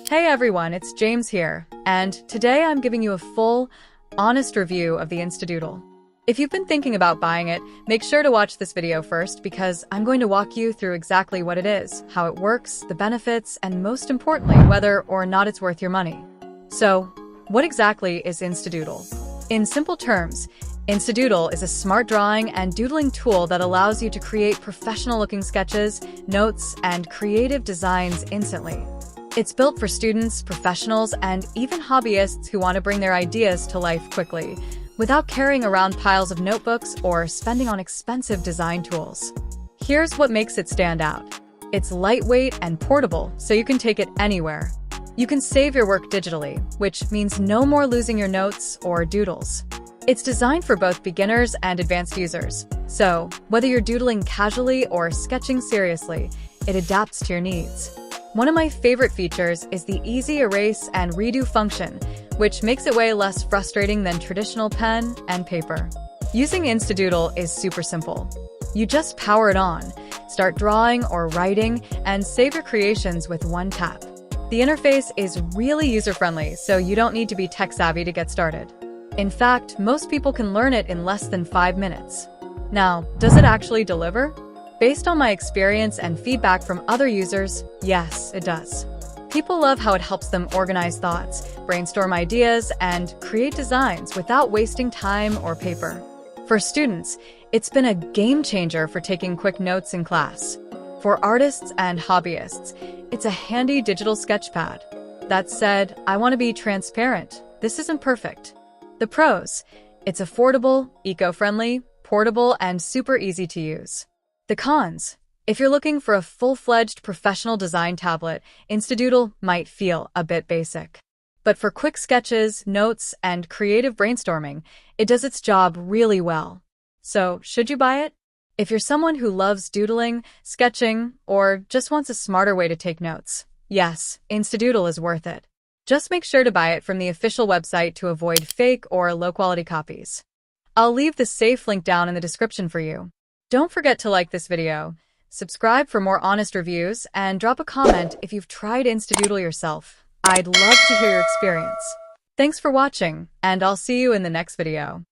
Hey everyone, it's James here, and today I'm giving you a full, honest review of the InstaDoodle. If you've been thinking about buying it, make sure to watch this video first because I'm going to walk you through exactly what it is, how it works, the benefits, and most importantly, whether or not it's worth your money. So, what exactly is InstaDoodle? In simple terms, InstaDoodle is a smart drawing and doodling tool that allows you to create professional-looking sketches, notes, and creative designs instantly. It's built for students, professionals, and even hobbyists who want to bring their ideas to life quickly, without carrying around piles of notebooks or spending on expensive design tools. Here's what makes it stand out. It's lightweight and portable, so you can take it anywhere. You can save your work digitally, which means no more losing your notes or doodles. It's designed for both beginners and advanced users, so whether you're doodling casually or sketching seriously, it adapts to your needs. One of my favorite features is the easy erase and redo function, which makes it way less frustrating than traditional pen and paper. Using InstaDoodle is super simple. You just power it on, start drawing or writing, and save your creations with one tap. The interface is really user-friendly, so you don't need to be tech-savvy to get started. In fact, most people can learn it in less than 5 minutes. Now, does it actually deliver? Based on my experience and feedback from other users, yes, it does. People love how it helps them organize thoughts, brainstorm ideas, and create designs without wasting time or paper. For students, it's been a game changer for taking quick notes in class. For artists and hobbyists, it's a handy digital sketchpad. That said, I want to be transparent. This isn't perfect. The pros: it's affordable, eco-friendly, portable, and super easy to use. The cons: if you're looking for a full-fledged professional design tablet, InstaDoodle might feel a bit basic. But for quick sketches, notes, and creative brainstorming, it does its job really well. So, should you buy it? If you're someone who loves doodling, sketching, or just wants a smarter way to take notes, yes, InstaDoodle is worth it. Just make sure to buy it from the official website to avoid fake or low-quality copies. I'll leave the safe link down in the description for you. Don't forget to like this video, subscribe for more honest reviews, and drop a comment if you've tried InstaDoodle yourself. I'd love to hear your experience. Thanks for watching, and I'll see you in the next video.